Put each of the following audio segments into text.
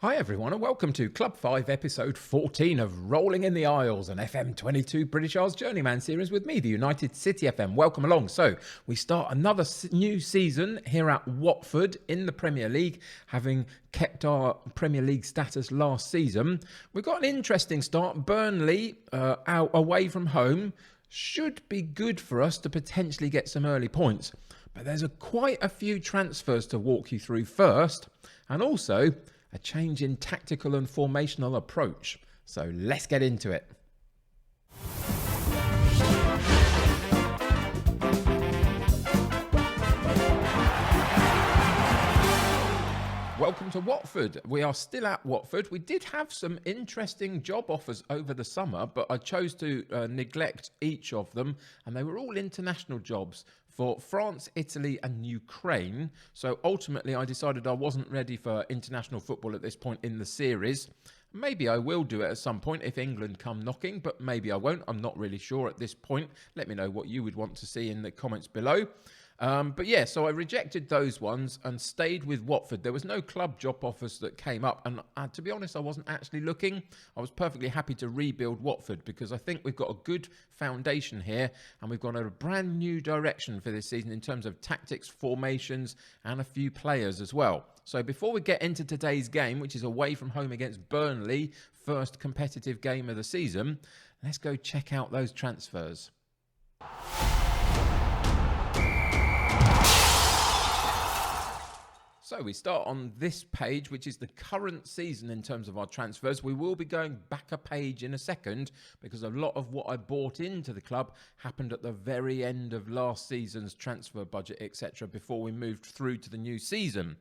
Hi everyone and welcome to Club 5 episode 14 of Rolling in the Isles, an FM22 British Isles Journeyman series with me, the United City FM. Welcome along. So we start another new season here at Watford in the Premier League, having kept our Premier League status last season. We've got an interesting start. Burnley out away from home should be good for us to potentially get some early points. But there's quite a few transfers to walk you through first, and also a change in tactical and formational approach. So let's get into it. Welcome to Watford. We are still at Watford. We did have some interesting job offers over the summer, but I chose to neglect each of them, and they were all international jobs for France, Italy and Ukraine. So ultimately I decided I wasn't ready for international football at this point in the series. Maybe I will do it at some point if England come knocking, but maybe I won't. I'm not really sure at this point. Let me know what you would want to see in the comments below. But yeah, so I rejected those ones and stayed with Watford. There was no club job offers that came up, and to be honest, I wasn't actually looking. I was perfectly happy to rebuild Watford because I think we've got a good foundation here, and we've got a brand new direction for this season in terms of tactics, formations, and a few players as well. So before we get into today's game, which is away from home against Burnley, first competitive game of the season, let's go check out those transfers. So we start on this page, which is the current season in terms of our transfers. We will be going back a page in a second because a lot of what I bought into the club happened at the very end of last season's transfer budget, etc., before we moved through to the new season.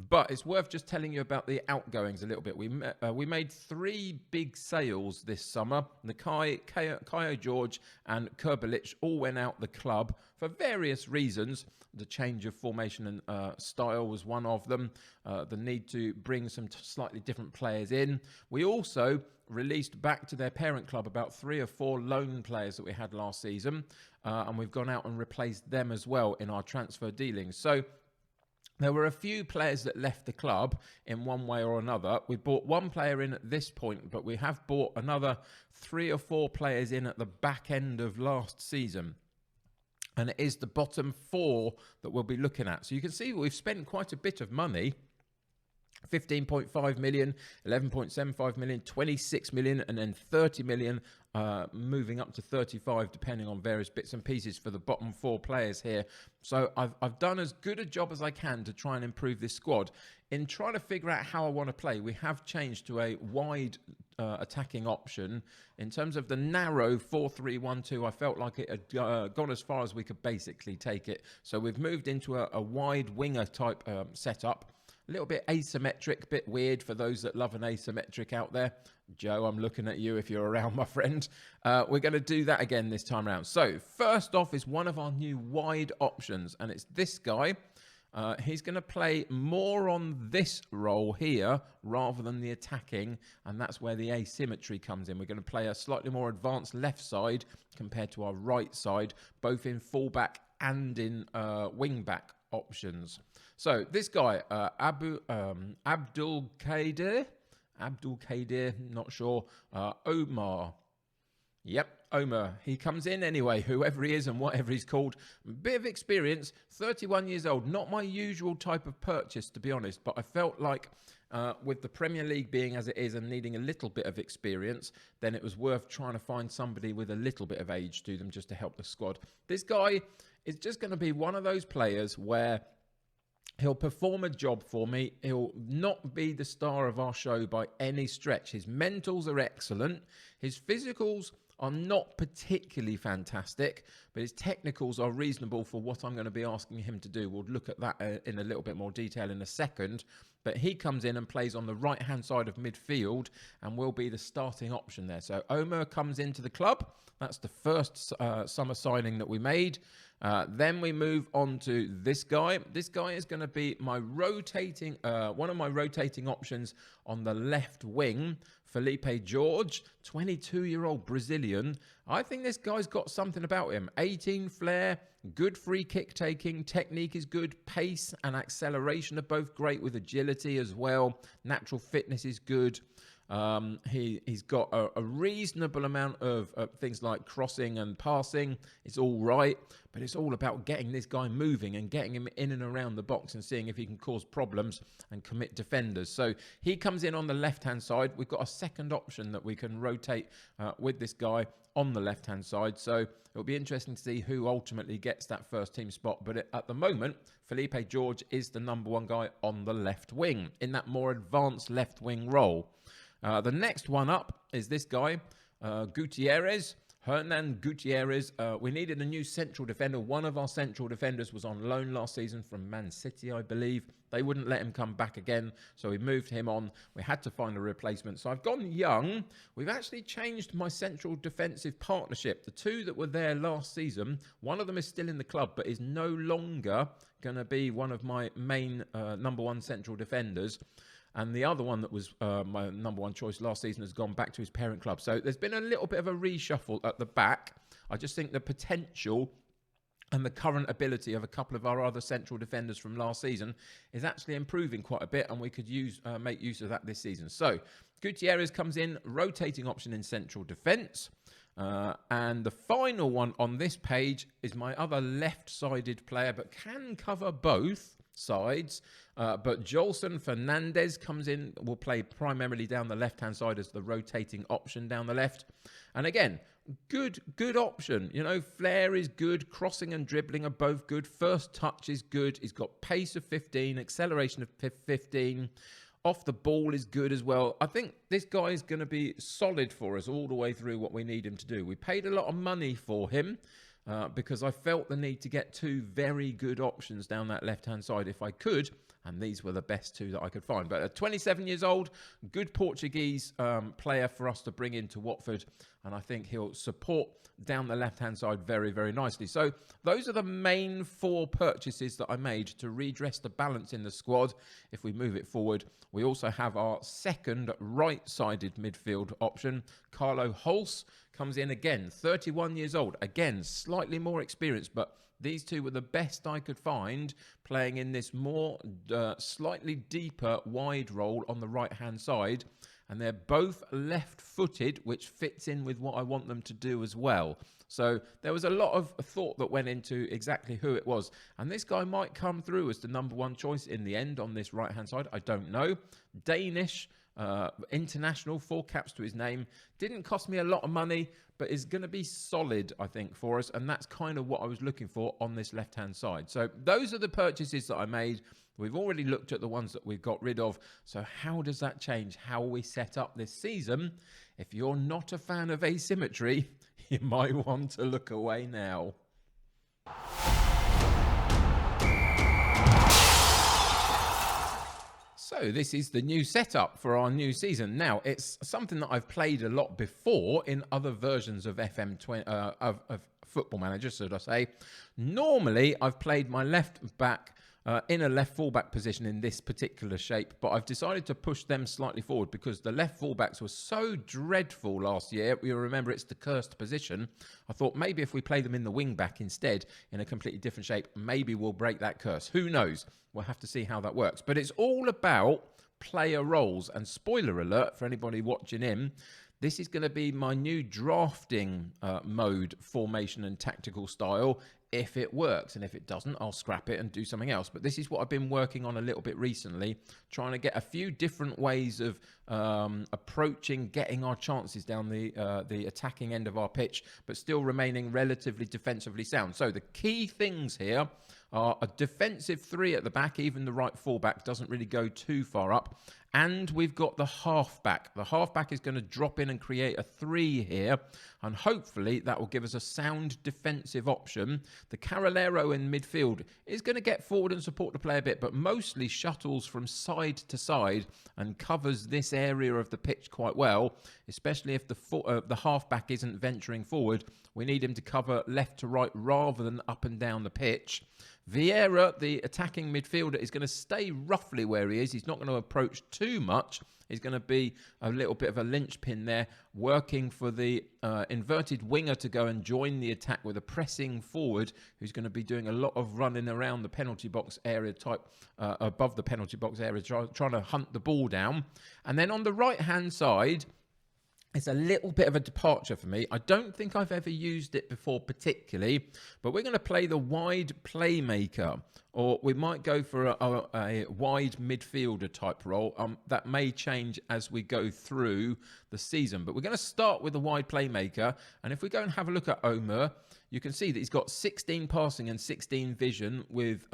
But it's worth just telling you about the outgoings a little bit. We made three big sales this summer. The Carlo George and Kurbalic all went out the club for various reasons. The change of formation and style was one of them. The need to bring some slightly different players in. We also released back to their parent club about 3 or 4 loan players that we had last season. And we've gone out and replaced them as well in our transfer dealings. So there were a few players that left the club in one way or another. We bought one player in at this point, but we have bought another 3 or 4 players in at the back end of last season. And it is the bottom 4 that we'll be looking at. So you can see we've spent quite a bit of money. 15.5 million, 11.75 million, 26 million, and then 30 million, moving up to 35, depending on various bits and pieces for the bottom 4 players here. So I've done as good a job as I can to try and improve this squad. In trying to figure out how I want to play, we have changed to a wide attacking option. In terms of the narrow 4-3-1-2, I felt like it had gone as far as we could basically take it. So we've moved into a wide winger type setup. A little bit asymmetric, bit weird for those that love an asymmetric out there. Joe, I'm looking at you if you're around, my friend. We're going to do that again this time around. So first off is one of our new wide options, and it's this guy. He's going to play more on this role here rather than the attacking, and that's where the asymmetry comes in. We're going to play a slightly more advanced left side compared to our right side, both in fullback and in wing-back options. So this guy, Abdul Kadir, not sure, Omar. Yep, Omar. He comes in anyway, whoever he is and whatever he's called. Bit of experience, 31 years old. Not my usual type of purchase, to be honest, but I felt like with the Premier League being as it is and needing a little bit of experience, then it was worth trying to find somebody with a little bit of age to them just to help the squad. This guy is just going to be one of those players where he'll perform a job for me. He'll not be the star of our show by any stretch. His mentals are excellent. His physicals are not particularly fantastic, but his technicals are reasonable for what I'm going to be asking him to do. We'll look at that in a little bit more detail in a second. But he comes in and plays on the right-hand side of midfield and will be the starting option there. So Omar comes into the club. That's the first summer signing that we made. Then we move on to this guy. This guy is going to be my rotating, one of my rotating options on the left wing Felipe George, 22-year-old Brazilian. I think this guy's got something about him. 18 flair, good free kick taking, technique is good, pace and acceleration are both great with agility as well. Natural fitness is good. He's got a reasonable amount of things like crossing and passing. It's all right, but it's all about getting this guy moving and getting him in and around the box and seeing if he can cause problems and commit defenders. So he comes in on the left-hand side. We've got a second option that we can rotate with this guy on the left-hand side. So it'll be interesting to see who ultimately gets that first team spot. But at the moment, Felipe George is the number one guy on the left wing in that more advanced left wing role. The next one up is this guy, Gutierrez Hernandez. We needed a new central defender. One of our central defenders was on loan last season from Man City, I believe. They wouldn't let him come back again, so we moved him on. We had to find a replacement. So I've gone young. We've actually changed my central defensive partnership. The two that were there last season, one of them is still in the club, but is no longer going to be one of my main number one central defenders. And the other one that was my number one choice last season has gone back to his parent club. So there's been a little bit of a reshuffle at the back. I just think the potential and the current ability of a couple of our other central defenders from last season is actually improving quite a bit, and we could make use of that this season. So Gutierrez comes in, rotating option in central defence. And the final one on this page is my other left-sided player, but can cover both sides. But Jolson Fernandez comes in, will play primarily down the left-hand side as the rotating option down the left. And again, good option. You know, flair is good, crossing and dribbling are both good, first touch is good, he's got pace of 15, acceleration of 15, off the ball is good as well. I think this guy is going to be solid for us all the way through what we need him to do. We paid a lot of money for him because I felt the need to get two very good options down that left-hand side if I could. And these were the best two that I could find. But at 27 years old, good Portuguese player for us to bring into Watford. And I think he'll support down the left-hand side very, very nicely. So those are the main four purchases that I made to redress the balance in the squad. If we move it forward, we also have our second right-sided midfield option. Carlo Hulse comes in again, 31 years old. Again, slightly more experienced, but these two were the best I could find playing in this more slightly deeper wide role on the right-hand side. And they're both left-footed, which fits in with what I want them to do as well. So there was a lot of thought that went into exactly who it was. And this guy might come through as the number one choice in the end on this right-hand side. I don't know. Danish, international, 4 caps to his name. Didn't cost me a lot of money, but is going to be solid, I think, for us. And that's kind of what I was looking for on this left-hand side. So those are the purchases that I made. We've already looked at the ones that we've got rid of. So how does that change how we set up this season? If you're not a fan of asymmetry, you might want to look away now. So this is the new setup for our new season. Now, it's something that I've played a lot before in other versions of FM20 of Football Manager, should I say. Normally, I've played my left back in a left fullback position in this particular shape, but I've decided to push them slightly forward because the left fullbacks were so dreadful last year. You remember it's the cursed position. I thought maybe if we play them in the wing back instead in a completely different shape, maybe we'll break that curse. Who knows? We'll have to see how that works. But it's all about player roles. And spoiler alert for anybody watching in, this is going to be my new drafting mode, formation and tactical style if it works. And if it doesn't, I'll scrap it and do something else. But this is what I've been working on a little bit recently, trying to get a few different ways of approaching getting our chances down the attacking end of our pitch, but still remaining relatively defensively sound. So the key things here are a defensive 3 at the back. Even the right fullback doesn't really go too far up. And we've got the halfback. The halfback is going to drop in and create a 3 here. And hopefully that will give us a sound defensive option. The Carrilero in midfield is going to get forward and support the play a bit, but mostly shuttles from side to side and covers this area of the pitch quite well, especially if the halfback isn't venturing forward. We need him to cover left to right rather than up and down the pitch. Vieira, the attacking midfielder, is going to stay roughly where he is. He's not going to approach too much. He's going to be a little bit of a linchpin there, working for the inverted winger to go and join the attack with a pressing forward who's going to be doing a lot of running around the penalty box area above the penalty box area, trying to hunt the ball down. And then on the right-hand side, it's a little bit of a departure for me. I don't think I've ever used it before particularly, but we're going to play the wide playmaker, or we might go for a wide midfielder type role. That may change as we go through the season, but we're going to start with the wide playmaker. And if we go and have a look at Omer, you can see that he's got 16 passing and 16 vision with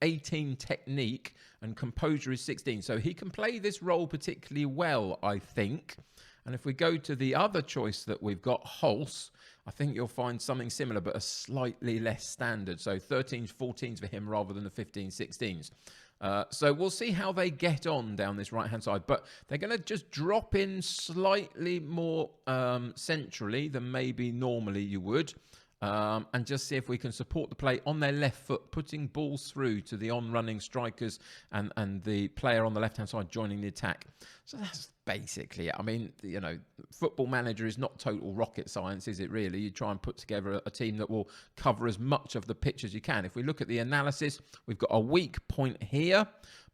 18 technique, and composure is 16. So he can play this role particularly well, I think. And if we go to the other choice that we've got, Hulse, I think you'll find something similar, but a slightly less standard. So 13s, 14s for him rather than the 15s, 16s. So we'll see how they get on down this right-hand side. But they're going to just drop in slightly more centrally than maybe normally you would. And just see if we can support the play on their left foot, putting balls through to the on-running strikers and the player on the left-hand side joining the attack. So that's basically it. I mean, you know, Football Manager is not total rocket science, is it really? You try and put together a team that will cover as much of the pitch as you can. If we look at the analysis, we've got a weak point here.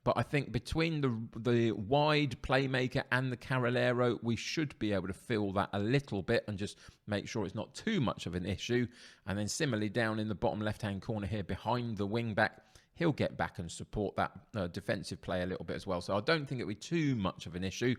But I think between the wide playmaker and the Carolero, we should be able to fill that a little bit and just make sure it's not too much of an issue. And then similarly down in the bottom left-hand corner here behind the wing-back, he'll get back and support that defensive play a little bit as well. So I don't think it'll be too much of an issue,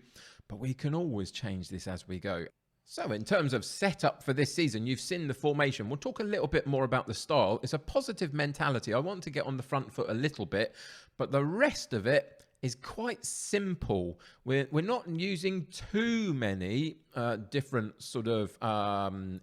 but we can always change this as we go. So in terms of setup for this season, you've seen the formation. We'll talk a little bit more about the style. It's a positive mentality. I want to get on the front foot a little bit, but the rest of it is quite simple. We're not using too many different sort of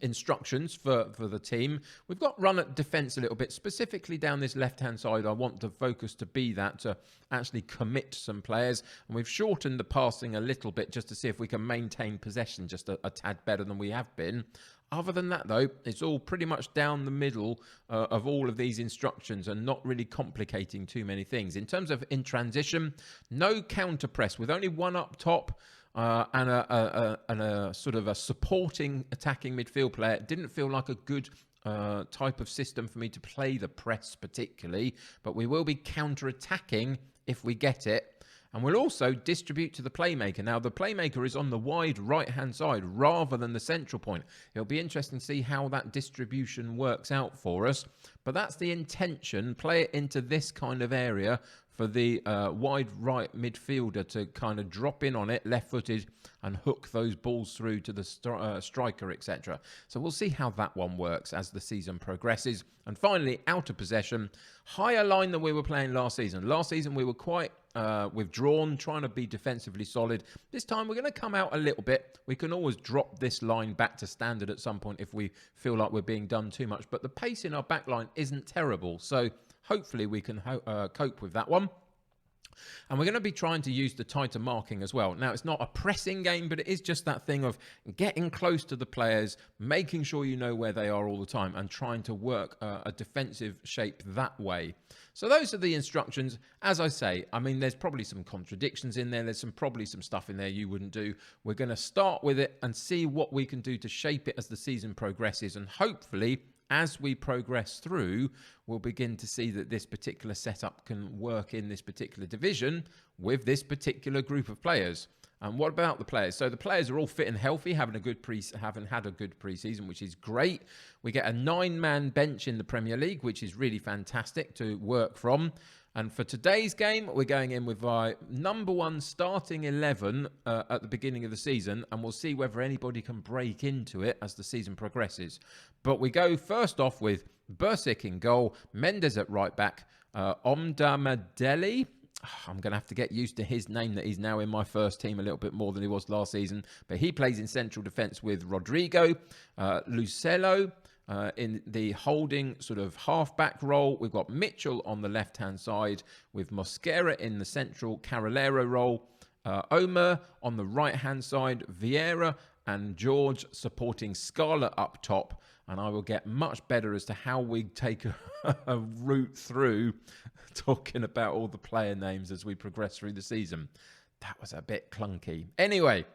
instructions for the team. We've got run at defence a little bit. Specifically down this left-hand side, I want the focus to be that, to actually commit some players. And we've shortened the passing a little bit just to see if we can maintain possession just a tad better than we have been. Other than that, though, it's all pretty much down the middle of all of these instructions and not really complicating too many things. In terms of in transition, no counter press with only one up top and a sort of a supporting attacking midfield player. It didn't feel like a good type of system for me to play the press particularly, but we will be counter-attacking if we get it. And we'll also distribute to the playmaker. Now, the playmaker is on the wide right-hand side rather than the central point. It'll be interesting to see how that distribution works out for us. But that's the intention. Play it into this kind of area for the wide right midfielder to kind of drop in on it, left-footed, and hook those balls through to the striker, etc. So we'll see how that one works as the season progresses. And finally, out of possession, higher line than we were playing last season. Last season, we were quite withdrawn, trying to be defensively solid. This time, we're going to come out a little bit. We can always drop this line back to standard at some point if we feel like we're being done too much. But the pace in our back line isn't terrible. So hopefully we can cope with that one. And we're going to be trying to use the tighter marking as well. Now, it's not a pressing game, but it is just that thing of getting close to the players, making sure you know where they are all the time, and trying to work a defensive shape that way. So those are the instructions. As I say, I mean, there's probably some contradictions in there. There's probably some stuff in there you wouldn't do. We're going to start with it and see what we can do to shape it as the season progresses. And hopefully, as we progress through, we'll begin to see that this particular setup can work in this particular division with this particular group of players. And what about the players? So the players are all fit and healthy, having had a good pre-season, which is great. We get a 9-man bench in the Premier League, which is really fantastic to work from. And for today's game, we're going in with our number 1 starting 11 at the beginning of the season, and we'll see whether anybody can break into it as the season progresses. But we go first off with Bursic in goal, Mendes at right back, Omdamadeli. I'm going to have to get used to his name, that he's now in my first team a little bit more than he was last season. But he plays in central defence with Rodrigo, Lucelo. In the holding sort of half-back role, we've got Mitchell on the left-hand side with Mosquera in the central Carolero role. Omer on the right-hand side, Vieira and George supporting Scala up top. and I will get much better as to how we take a route through talking about all the player names as we progress through the season. That was a bit clunky. Anyway,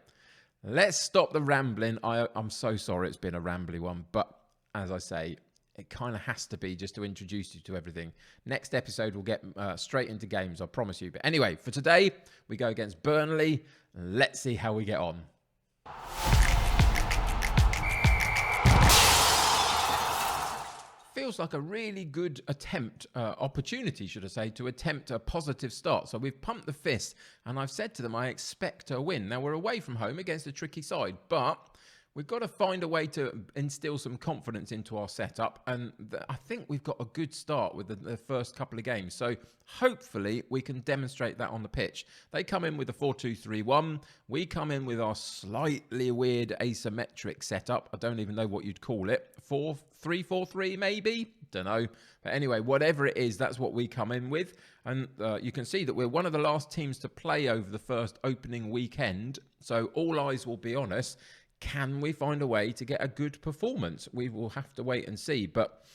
let's stop the rambling. I'm so sorry it's been a rambly one, but as I say, it kind of has to be just to introduce you to everything. Next episode, we'll get straight into games, I promise you. But anyway, for today, we go against Burnley. Let's see how we get on. Feels like a really good opportunity, should I say, to attempt a positive start. So we've pumped the fist, and I've said to them I expect a win. Now, we're away from home against a tricky side, but we've got to find a way to instill some confidence into our setup, and I think we've got a good start with the first couple of games. So hopefully we can demonstrate that on the pitch. They come in with a 4-2-3-1. We come in with our slightly weird asymmetric setup. I don't even know what you'd call it. 4-3-4-3 maybe? Don't know. But anyway, whatever it is, that's what we come in with. And you can see that we're one of the last teams to play over the first opening weekend. So all eyes will be on us. Can we find a way to get a good performance? We will have to wait and see, but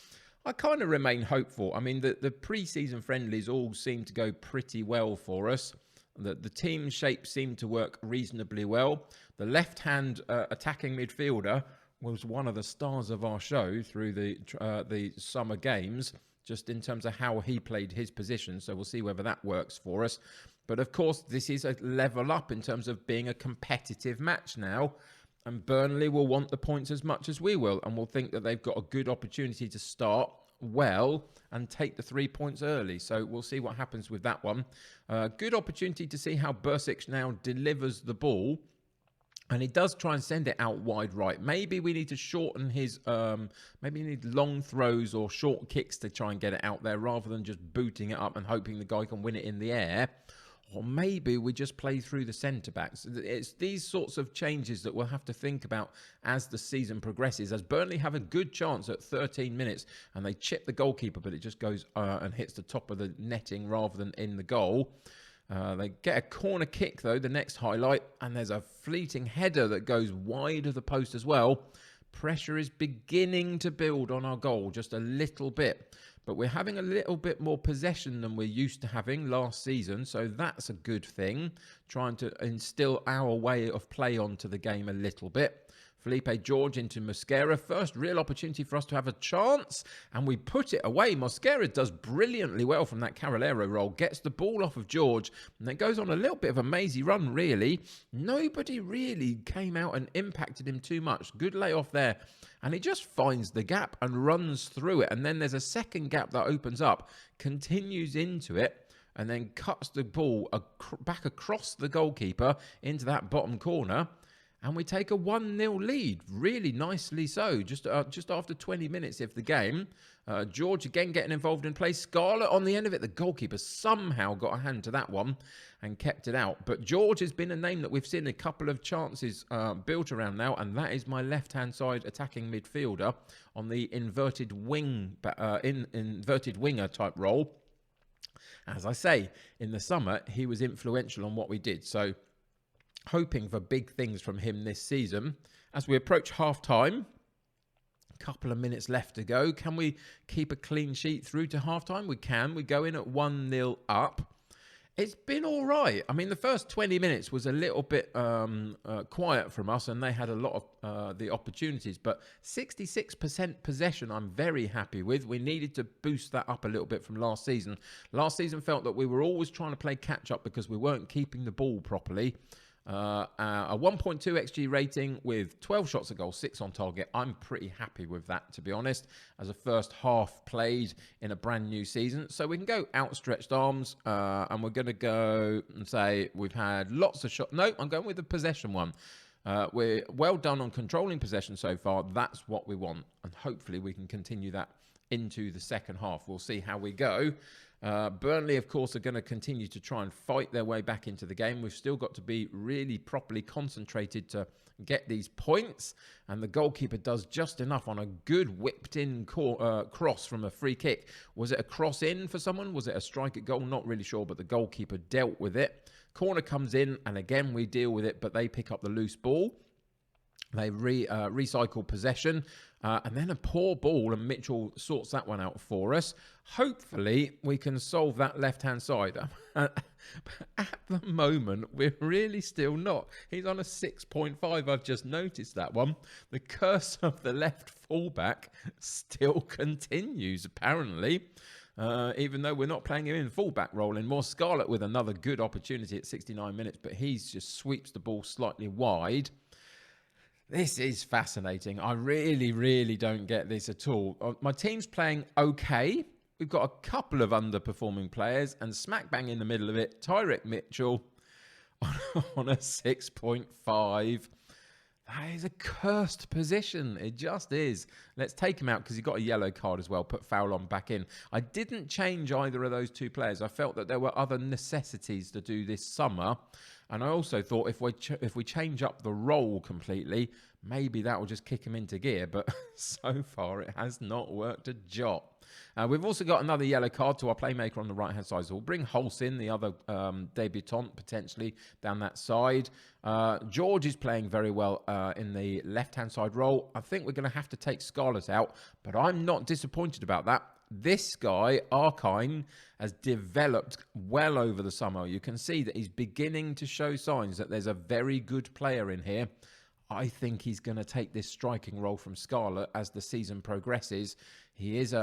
I kind of remain hopeful. I mean, the pre-season friendlies all seem to go pretty well for us. The team shape seemed to work reasonably well. The left-hand attacking midfielder was one of the stars of our show through the summer games, just in terms of how he played his position. So we'll see whether that works for us. But of course, this is a level up in terms of being a competitive match now. And Burnley will want the points as much as we will, and will think that they've got a good opportunity to start well and take the 3 points early. So we'll see what happens with that one. Good opportunity to see how Bursic now delivers the ball. And he does try and send it out wide right. Maybe we need to shorten his, maybe we need long throws or short kicks to try and get it out there rather than just booting it up and hoping the guy can win it in the air. Or maybe we just play through the centre-backs. It's these sorts of changes that we'll have to think about as the season progresses. As Burnley have a good chance at 13 minutes and they chip the goalkeeper, but it just goes and hits the top of the netting rather than in the goal. They get a corner kick, though, the next highlight. And there's a fleeting header that goes wide of the post as well. Pressure is beginning to build on our goal just a little bit. But we're having a little bit more possession than we're used to having last season. So that's a good thing. Trying to instill our way of play onto the game a little bit. Felipe George into Mosquera. First real opportunity for us to have a chance. And we put it away. Mosquera does brilliantly well from that Carolero roll. Gets the ball off of George. And then goes on a little bit of a mazy run, really. Nobody really came out and impacted him too much. Good layoff there. And he just finds the gap and runs through it. And then there's a second gap that opens up. Continues into it. And then cuts the ball back across the goalkeeper into that bottom corner. And we take a 1-0 lead, really nicely so, just after 20 minutes of the game. George again getting involved in play. Scarlett on the end of it. The goalkeeper somehow got a hand to that one and kept it out. But George has been a name that we've seen a couple of chances built around now, and that is my left-hand side attacking midfielder on the inverted winger type role. As I say, in the summer, he was influential on what we did. So hoping for big things from him this season. As we approach half-time, a couple of minutes left to go. Can we keep a clean sheet through to half-time? We can. We go in at 1-0 up. It's been all right. I mean, the first 20 minutes was a little bit quiet from us, and they had a lot of the opportunities. But 66% possession, I'm very happy with. We needed to boost that up a little bit from last season. Last season felt that we were always trying to play catch-up because we weren't keeping the ball properly. A 1.2 XG rating with 12 shots a goal, 6 on target. I'm pretty happy with that, to be honest, as a first half played in a brand new season. So we can go outstretched arms, and we're going to go and say we've had lots of shots. No, I'm going with the possession one. We're well done on controlling possession so far. That's what we want, and hopefully we can continue that into the second half. We'll see how we go. Burnley, of course, are going to continue to try and fight their way back into the game. We've still got to be really properly concentrated to get these points. And the goalkeeper does just enough on a good whipped-in cross from a free kick. Was it a cross in for someone? Was it a strike at goal? Not really sure, but the goalkeeper dealt with it. Corner comes in, and again, we deal with it, but they pick up the loose ball. They recycle possession. And then a poor ball, and Mitchell sorts that one out for us. Hopefully, we can solve that left-hand side. But at the moment, we're really still not. He's on a 6.5. I've just noticed that one. The curse of the left fullback still continues, apparently. Even though we're not playing him in fullback role anymore. Scarlett with another good opportunity at 69 minutes, but he just sweeps the ball slightly wide. This is fascinating. I really, really don't get this at all. My team's playing okay. We've got a couple of underperforming players, and smack bang in the middle of it, Tyreek Mitchell on a 6.5. That is a cursed position. It just is. Let's take him out because he got a yellow card as well. Put foul on back in. I didn't change either of those two players. I felt that there were other necessities to do this summer. And I also thought if we change up the role completely, maybe that will just kick him into gear. But so far, it has not worked a jot. We've also got another yellow card to our playmaker on the right-hand side. So we'll bring Hulse in, the other debutant, potentially, down that side. George is playing very well in the left-hand side role. I think we're going to have to take Scarlett out, but I'm not disappointed about that. This guy, Arkine, has developed well over the summer. You can see that he's beginning to show signs that there's a very good player in here. I think he's going to take this striking role from Scarlett as the season progresses. He is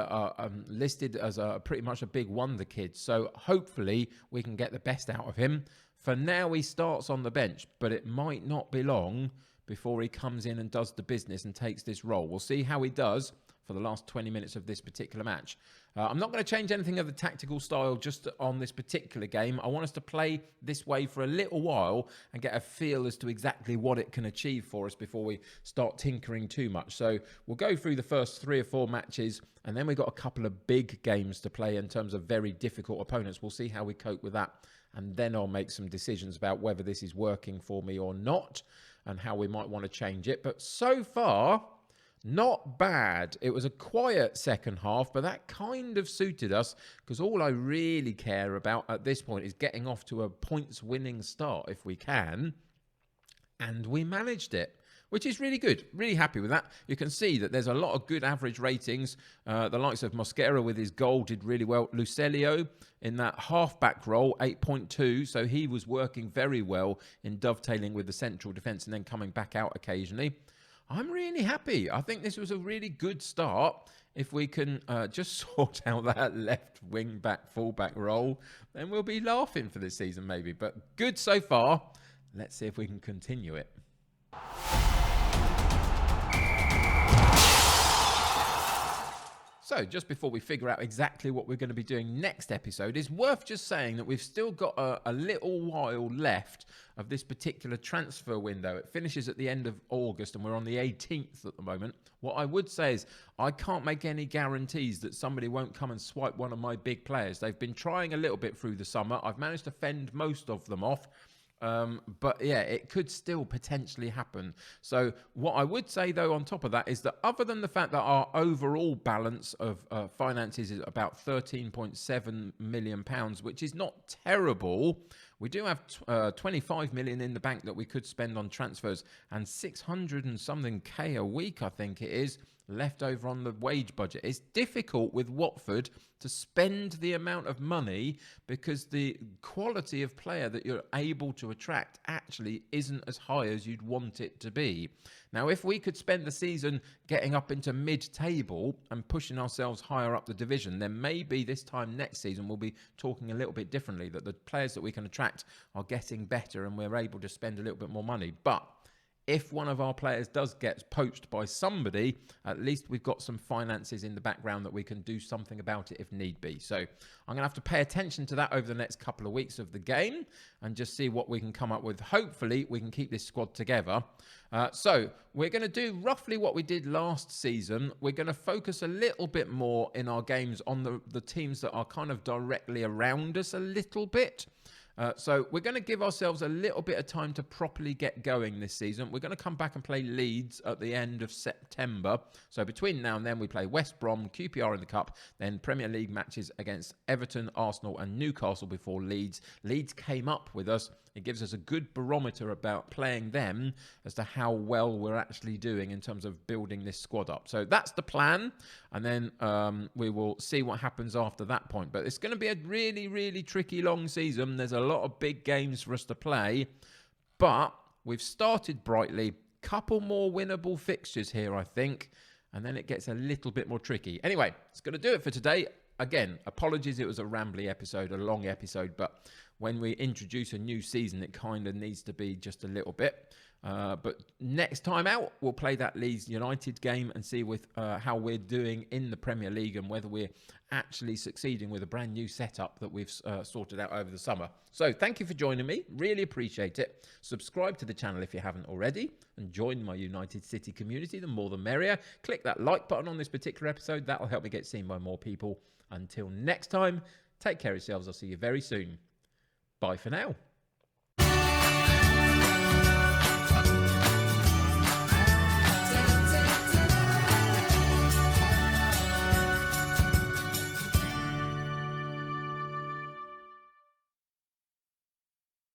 listed as pretty much a big wonder kid. So hopefully we can get the best out of him. For now, he starts on the bench, but it might not be long before he comes in and does the business and takes this role. We'll see how he does for the last 20 minutes of this particular match. I'm not going to change anything of the tactical style just on this particular game. I want us to play this way for a little while and get a feel as to exactly what it can achieve for us before we start tinkering too much. So we'll go through the first 3 or 4 matches, and then we've got a couple of big games to play in terms of very difficult opponents. We'll see how we cope with that, and then I'll make some decisions about whether this is working for me or not and how we might want to change it. But so far, not bad. It was a quiet second half, but that kind of suited us because all I really care about at this point is getting off to a points-winning start if we can. And we managed it, which is really good. Really happy with that. You can see that there's a lot of good average ratings. The likes of Mosquera with his goal did really well. Lucelio in that half-back role, 8.2. So he was working very well in dovetailing with the central defence and then coming back out occasionally. I'm really happy. I think this was a really good start. If we can just sort out that left wing back, full back role, then we'll be laughing for this season maybe. But good so far. Let's see if we can continue it. So just before we figure out exactly what we're going to be doing next episode, it's worth just saying that we've still got a little while left of this particular transfer window. It finishes at the end of August and we're on the 18th at the moment. What I would say is I can't make any guarantees that somebody won't come and swipe one of my big players. They've been trying a little bit through the summer. I've managed to fend most of them off. But yeah, it could still potentially happen. So what I would say though on top of that is that other than the fact that our overall balance of finances is about £13.7 million, which is not terrible, we do have 25 million in the bank that we could spend on transfers and 600 and something K a week, I think it is, left over on the wage budget. It's difficult with Watford to spend the amount of money because the quality of player that you're able to attract actually isn't as high as you'd want it to be. Now, if we could spend the season getting up into mid-table and pushing ourselves higher up the division, then maybe this time next season we'll be talking a little bit differently, that the players that we can attract are getting better and we're able to spend a little bit more money. But if one of our players does get poached by somebody, at least we've got some finances in the background that we can do something about it if need be. So I'm going to have to pay attention to that over the next couple of weeks of the game and just see what we can come up with. Hopefully, we can keep this squad together. So we're going to do roughly what we did last season. We're going to focus a little bit more in our games on the teams that are kind of directly around us a little bit. So we're going to give ourselves a little bit of time to properly get going this season. We're going to come back and play Leeds at the end of September. So between now and then, we play West Brom, QPR in the Cup, then Premier League matches against Everton, Arsenal and Newcastle before Leeds. Leeds came up with us. It gives us a good barometer about playing them as to how well we're actually doing in terms of building this squad up. So that's the plan. And then we will see what happens after that point. But it's going to be a really, really tricky long season. There's a lot of big games for us to play. But we've started brightly. Couple more winnable fixtures here, I think. And then it gets a little bit more tricky. Anyway, it's going to do it for today. Again, apologies, it was a rambly episode, a long episode, but when we introduce a new season, it kind of needs to be just a little bit. But next time out, we'll play that Leeds United game and see with how we're doing in the Premier League and whether we're actually succeeding with a brand new setup that we've sorted out over the summer. So thank you for joining me. Really appreciate it. Subscribe to the channel if you haven't already and join my United City community. The more the merrier. Click that like button on this particular episode. That will help me get seen by more people. Until next time, take care of yourselves. I'll see you very soon. Bye for now.